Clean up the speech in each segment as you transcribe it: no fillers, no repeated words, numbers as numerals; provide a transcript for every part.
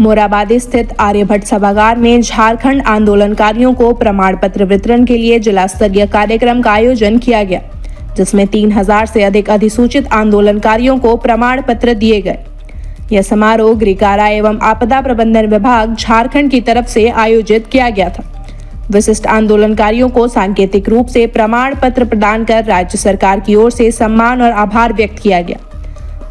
मोराबादी स्थित आर्यभट्ट सभागार में झारखंड आंदोलनकारियों को प्रमाण पत्र वितरण के लिए जिला स्तरीय कार्यक्रम का आयोजन किया गया, जिसमें 3000 से अधिक अधिसूचित आंदोलनकारियों को प्रमाण पत्र दिए गए। यह समारोह गृह कारा एवं आपदा प्रबंधन विभाग झारखंड की तरफ से आयोजित किया गया था। विशिष्ट आंदोलनकारियों को सांकेतिक रूप से प्रमाण पत्र प्रदान कर राज्य सरकार की ओर से सम्मान और आभार व्यक्त किया गया।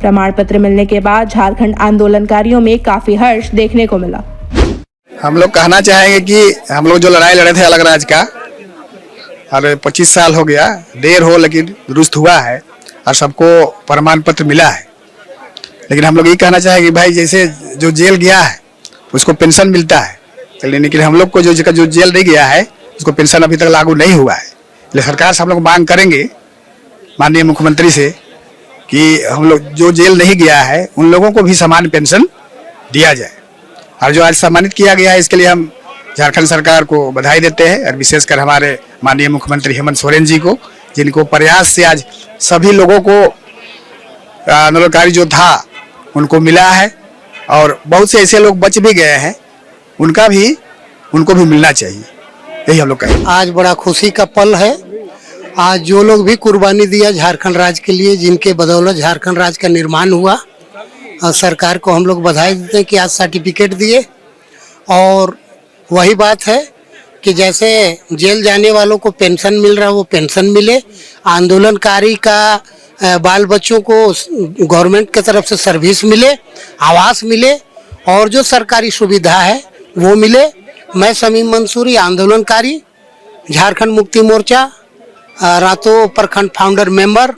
प्रमाण पत्र मिलने के बाद झारखंड आंदोलनकारियों में काफी हर्ष देखने को मिला। हम लोग कहना चाहेंगे कि हम लोग जो लड़ाई लड़े थे अलग राज्य का, और 25 साल हो गया, देर हो लेकिन दुरुस्त हुआ है और सबको प्रमाण पत्र मिला है। लेकिन हम लोग ये कहना चाहेंगे भाई, जैसे जो जेल गया है उसको पेंशन मिलता है, लेकिन हम लोग को जो जेल नहीं गया है उसको पेंशन अभी तक लागू नहीं हुआ है। इसलिए सरकार से हम लोग मांग करेंगे माननीय मुख्यमंत्री से कि हम लोग जो जेल नहीं गया है उन लोगों को भी समान पेंशन दिया जाए। और जो आज सम्मानित किया गया है इसके लिए हम झारखंड सरकार को बधाई देते हैं, और विशेषकर हमारे माननीय मुख्यमंत्री हेमंत सोरेन जी को, जिनको प्रयास से आज सभी लोगों को आंदोलनकारी जो था उनको मिला है, और बहुत से ऐसे लोग बच भी गए हैं उनको भी मिलना चाहिए। यही हम लोग कहें। आज बड़ा खुशी का पल है। आज जो लोग भी कुर्बानी दिया झारखंड राज्य के लिए, जिनके बदौलत झारखंड राज्य का निर्माण हुआ, और सरकार को हम लोग बधाई देते हैं कि आज सर्टिफिकेट दिए। और वही बात है कि जैसे जेल जाने वालों को पेंशन मिल रहा है वो पेंशन मिले, आंदोलनकारी का बाल बच्चों को गवर्नमेंट की तरफ से सर्विस मिले, आवास मिले, और जो सरकारी सुविधा है वो मिले। मैं समीम मंसूरी, आंदोलनकारी, झारखंड मुक्ति मोर्चा रातों प्रखंड फाउंडर मेंबर,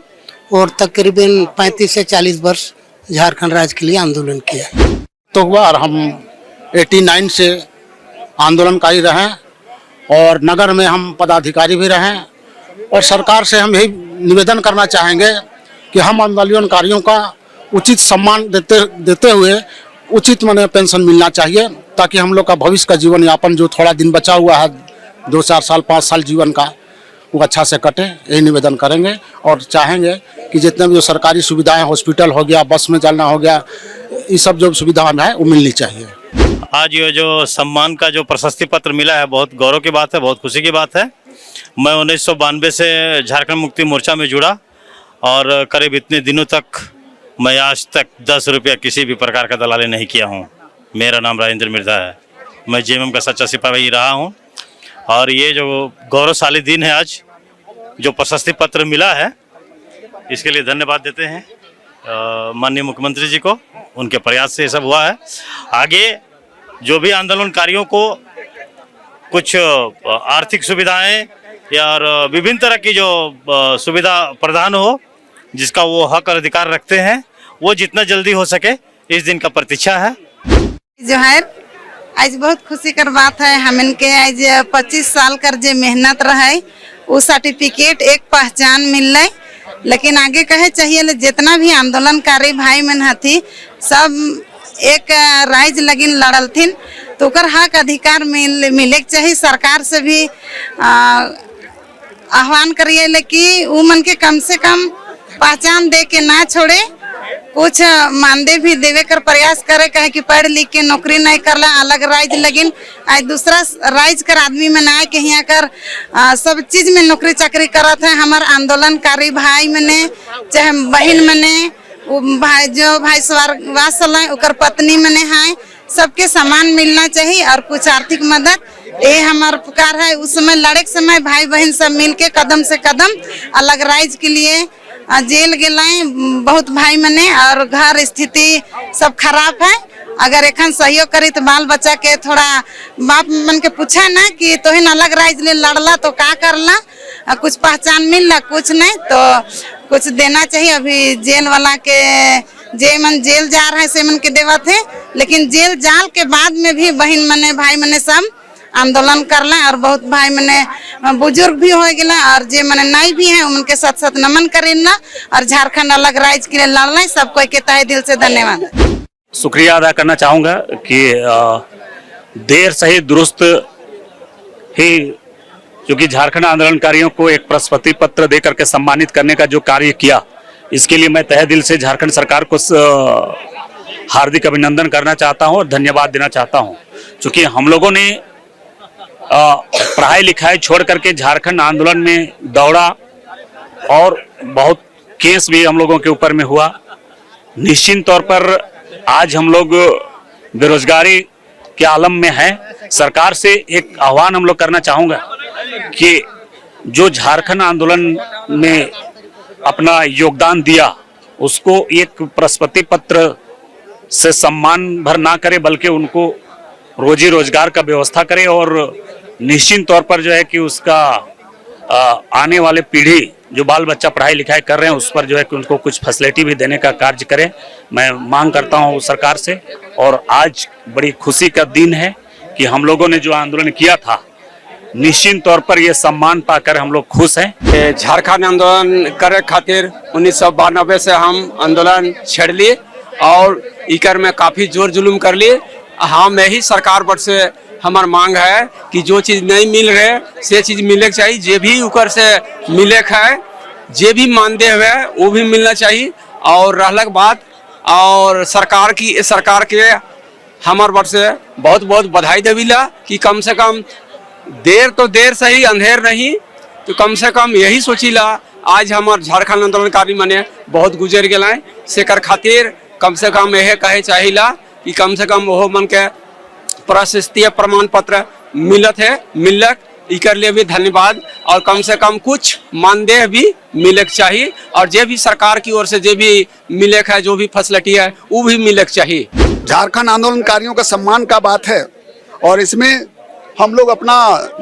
और तकरीबन 35 से 40 वर्ष झारखंड राज्य के लिए आंदोलन किया। तो हुआ, और हम 89 से आंदोलनकारी रहे, और नगर में हम पदाधिकारी भी रहे। और सरकार से हम यही निवेदन करना चाहेंगे कि हम आंदोलनकारियों का उचित सम्मान देते हुए उचित माने पेंशन मिलना चाहिए, ताकि हम लोग का भविष्य का जीवन यापन जो थोड़ा दिन बचा हुआ है 2-4 साल 5 साल जीवन का, वो अच्छा से कटे। यही निवेदन करेंगे, और चाहेंगे कि जितने भी जो सरकारी सुविधाएं, हॉस्पिटल हो गया, बस में चलना हो गया, ये सब जो सुविधाएं हैं वो मिलनी चाहिए। आज ये जो सम्मान का जो प्रशस्ति पत्र मिला है बहुत गौरव की बात है, बहुत खुशी की बात है। मैं 1992 से झारखंड मुक्ति मोर्चा में जुड़ा, और करीब इतने दिनों तक मैं आज तक 10 रुपया किसी भी प्रकार का दलाली नहीं किया हूँ। मेरा नाम राजेंद्र मिर्जा है, मैं जेएमएम का सच्चा सिपाही रहा हूँ। और ये जो गौरवशाली दिन है आज, जो प्रशस्ति पत्र मिला है, इसके लिए धन्यवाद देते हैं माननीय मुख्यमंत्री जी को। उनके प्रयास से ये सब हुआ है। आगे जो भी आंदोलनकारियों को कुछ आर्थिक सुविधाएं या विभिन्न तरह की जो सुविधा प्रदान हो, जिसका वो हक और अधिकार रखते हैं, वो जितना जल्दी हो सके इस दिन का प्रतीक्षा है। जो है आज बहुत खुशी कर बात है। हमन के आज 25 साल कर जो मेहनत रहे वो सर्टिफिकेट एक पहचान मिल रही। लेकिन आगे कहे चाहिए जितना भी आंदोलनकारी भाई मन हथी सब एक राइज लगिन लड़लथिन, तो ओकर हक अधिकार मिले चाहिए। सरकार से भी आह्वान करिए कि वो मन के कम से कम पहचान दे के ना छोड़े, कुछ मानदेय भी देवे कर प्रयास करे। कहे कि पढ़ लिख के नौकरी नहीं करला, अलग राइज लगिन आज दूसरा राइज कर आदमी में ना के यहाँ कर सब चीज में नौकरी चाकरी करत है। हमार आंदोलनकारी भाई मने चाहे बहन मने, भाई जो भाई स्वर्गवास ओकर पत्नी मने है, सबके समान मिलना चाहिए। और कुछ आर्थिक मदद ये हमार पुकार है। उस समय लड़े के समय भाई बहन सब मिल के कदम से कदम अलग राइज के लिए जेल गए बहुत भाई मने, और घर स्थिति सब खराब है। अगर एखन सहयोग करी तो बाल बच्चा के थोड़ा बाप मन के पूछे ना कि तोहिन अलग राइज ले लड़ला तो का करला, कुछ पहचान मिलला, कुछ नहीं तो कुछ देना चाहिए। अभी जेल वाला के जे मन जेल जा रहे से मन के देवा थे, लेकिन जेल जाल के बाद में भी बहन मने भाई मने सब आंदोलन करला। और बहुत भाई मने बुजुर्ग भी हो गया, और जे मने नहीं भी है उनके साथ साथ नमन करेला, और झारखंड अलग राज्य के लिए लड़ना। सब कोई के तहे दिल से धन्यवाद, शुक्रिया अदा करना चाहूँगा कि देर सही दुरुस्त ही, क्योंकि झारखंड आंदोलनकारियों को एक प्रशस्ति पत्र दे करके सम्मानित करने का जो कार्य किया, इसके लिए मैं तहे दिल से झारखंड सरकार को हार्दिक अभिनंदन करना चाहता हूं और धन्यवाद देना चाहता हूं, क्योंकि हम लोगों ने पढ़ाई लिखाई छोड़ करके झारखंड आंदोलन में दौड़ा और बहुत केस भी हम लोगों के ऊपर में हुआ। निश्चित तौर पर आज हम लोग बेरोजगारी के आलम में हैं। सरकार से एक आह्वान हम लोग करना चाहूँगा कि जो झारखंड आंदोलन में अपना योगदान दिया उसको एक प्रशस्ति पत्र से सम्मान भर ना करे, बल्कि उनको रोजी रोजगार का व्यवस्था करे और निश्चित तौर पर जो है कि उसका आने वाले पीढ़ी जो बाल बच्चा पढ़ाई लिखाई कर रहे हैं उस पर जो है कि उनको कुछ फैसिलिटी भी देने का कार्य करें, मैं मांग करता हूं सरकार से। और आज बड़ी खुशी का दिन है कि हम लोगों ने जो आंदोलन किया था निश्चित तौर पर ये सम्मान पाकर हम लोग खुश हैं। झारखंड आंदोलन करे खातिर 1992 से हम आंदोलन छेड़ लिए और इकर में काफी जोर जुलूम कर लिए। हम यही सरकार पर से हमार मांग है कि जो चीज नहीं मिल रहे से चीज मिले चाहिए, जे भी ऊपर से मिले है, जे भी मानदेय हुए वो भी मिलना चाहिए। और रहलक बात और सरकार के हमार पर से बहुत बहुत बधाई देविला कि कम से कम देर तो देर सही अंधेर नहीं, तो कम से कम यही सोचिला आज हमार झारखंड आंदोलनकारी मने बहुत गुजर गए सेकर खातिर कम से कम यह कहे चाहिला कि कम से कम वो मन के प्रशस्ति प्रमाण पत्र मिलक इकर लिए भी धन्यवाद। और कम से कम कुछ मानदेय भी मिलक चाहिए और जे भी सरकार की ओर से जे भी मिलक है, जो भी फैसिलिटी है वो भी मिलक चाहिए। झारखंड आंदोलनकारियों का सम्मान का बात है और इसमें हम लोग अपना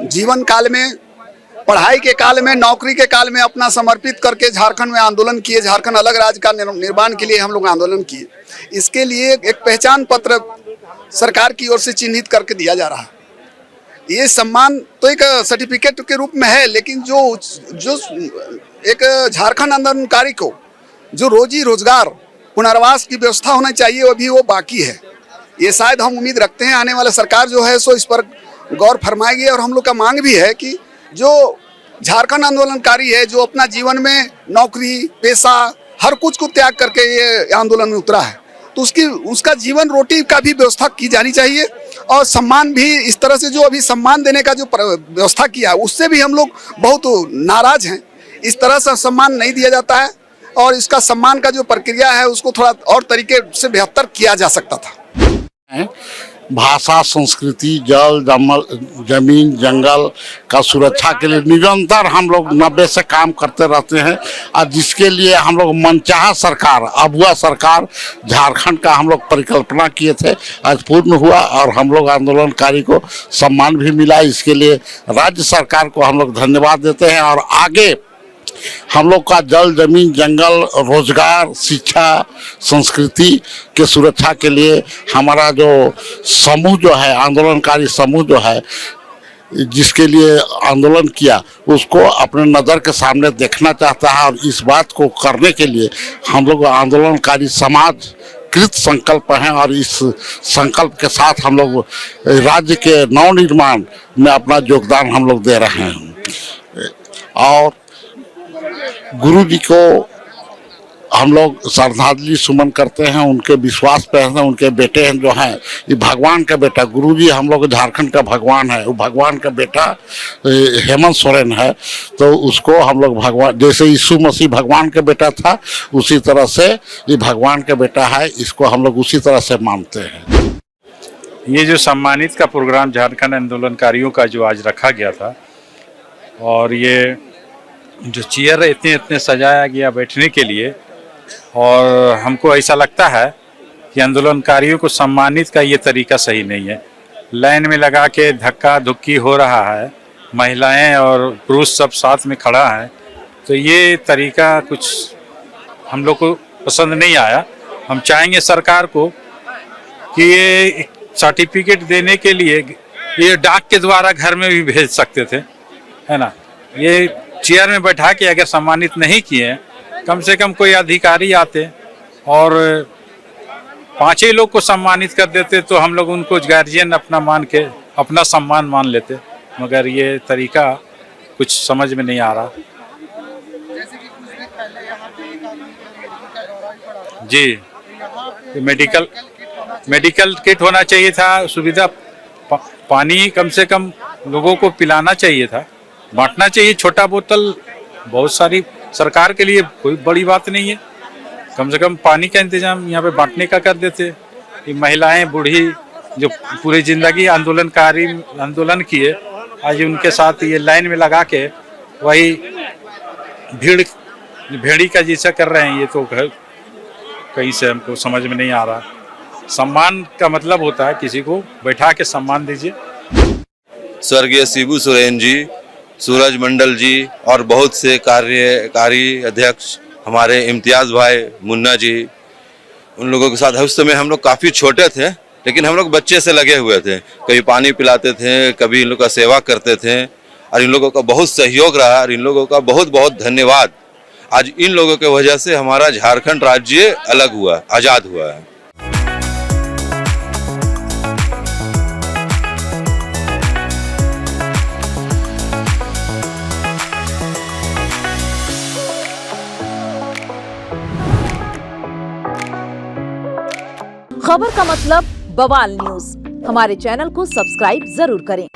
जीवन काल में, पढ़ाई के काल में, नौकरी के काल में अपना समर्पित करके झारखंड में आंदोलन किए। झारखंड अलग राज्य का निर्माण के लिए हम लोग आंदोलन किए। इसके लिए एक पहचान पत्र सरकार की ओर से चिन्हित करके दिया जा रहा है। ये सम्मान तो एक सर्टिफिकेट के रूप में है, लेकिन जो एक झारखंड आंदोलनकारी को जो रोजी रोजगार पुनर्वास की व्यवस्था होना चाहिए अभी वो बाकी है। ये शायद हम उम्मीद रखते हैं आने वाला सरकार जो है सो इस पर गौर फरमाएगी। और हम लोग का मांग भी है कि जो झारखंड आंदोलनकारी है, जो अपना जीवन में नौकरी पेशा हर कुछ को त्याग करके ये आंदोलन में उतरा है, तो उसका जीवन रोटी का भी व्यवस्था की जानी चाहिए। और सम्मान भी इस तरह से जो अभी सम्मान देने का जो व्यवस्था किया है उससे भी हम लोग बहुत नाराज हैं। इस तरह से सम्मान नहीं दिया जाता है और इसका सम्मान का जो प्रक्रिया है उसको थोड़ा और तरीके से बेहतर किया जा सकता था। भाषा, संस्कृति, जल जमीन जंगल का सुरक्षा के लिए निरंतर हम लोग 90 से काम करते रहते हैं और जिसके लिए हम लोग मनचाहा सरकार, अबुआ सरकार झारखंड का हम लोग परिकल्पना किए थे, आज पूर्ण हुआ और हम लोग आंदोलनकारी को सम्मान भी मिला। इसके लिए राज्य सरकार को हम लोग धन्यवाद देते हैं और आगे हम लोग का जल जमीन जंगल रोजगार शिक्षा संस्कृति के सुरक्षा के लिए हमारा जो समूह जो है आंदोलनकारी समूह जो है जिसके लिए आंदोलन किया उसको अपने नज़र के सामने देखना चाहता है। और इस बात को करने के लिए हम लोग आंदोलनकारी समाज कृत संकल्प हैं और इस संकल्प के साथ हम लोग राज्य के नवनिर्माण में अपना योगदान हम लोग दे रहे हैं। और गुरु जी को हम लोग श्रद्धांजलि सुमन करते हैं, उनके विश्वास पे हैं, उनके बेटे हैं जो हैं, ये भगवान का बेटा गुरु जी हम लोग झारखंड का भगवान है, वो भगवान का बेटा हेमंत सोरेन है। तो उसको हम लोग भगवान, जैसे यीशु मसीह भगवान का बेटा था उसी तरह से ये भगवान का बेटा है, इसको हम लोग उसी तरह से मानते हैं। ये जो सम्मानित का प्रोग्राम झारखंड आंदोलनकारियों का जो आज रखा गया था और ये जो चेयर इतने इतने सजाया गया बैठने के लिए, और हमको ऐसा लगता है कि आंदोलनकारियों को सम्मानित का ये तरीका सही नहीं है। लाइन में लगा के धक्का धुक्की हो रहा है, महिलाएं और पुरुष सब साथ में खड़ा है, तो ये तरीका कुछ हम लोग को पसंद नहीं आया। हम चाहेंगे सरकार को कि ये सर्टिफिकेट देने के लिए ये डाक के द्वारा घर में भी भेज सकते थे, है ना। ये चेयर में बैठा के अगर सम्मानित नहीं किए, कम से कम कोई अधिकारी आते और 5 ही लोग को सम्मानित कर देते तो हम लोग उनको गार्जियन अपना मान के अपना सम्मान मान लेते। मगर ये तरीका कुछ समझ में नहीं आ रहा। जी, मेडिकल मेडिकल किट होना चाहिए था, सुविधा पानी कम से कम लोगों को पिलाना चाहिए था, बांटना चाहिए। छोटा बोतल बहुत सारी सरकार के लिए कोई बड़ी बात नहीं है, कम से कम पानी का इंतजाम यहाँ पे बांटने का कर देते। कि महिलाएं बूढ़ी जो पूरी जिंदगी आंदोलन किए, आज उनके साथ ये लाइन में लगा के वही भेड़ी का जैसा कर रहे हैं, ये तो कहीं से हमको समझ में नहीं आ रहा। सम्मान का मतलब होता है किसी को बैठा के सम्मान दीजिए। स्वर्गीय शिबू सोरेन जी, सूरज मंडल जी और बहुत से कार्यकारी अध्यक्ष हमारे इम्तियाज भाई, मुन्ना जी, उन लोगों के साथ उस समय हम लोग काफ़ी छोटे थे, लेकिन हम लोग बच्चे से लगे हुए थे। कभी पानी पिलाते थे, कभी इन लोग का सेवा करते थे और इन लोगों का बहुत सहयोग रहा और इन लोगों का बहुत बहुत धन्यवाद। आज इन लोगों की वजह से हमारा झारखंड राज्य अलग हुआ, आज़ाद हुआ है। खबर का मतलब बवाल न्यूज। हमारे चैनल को सब्सक्राइब जरूर करें।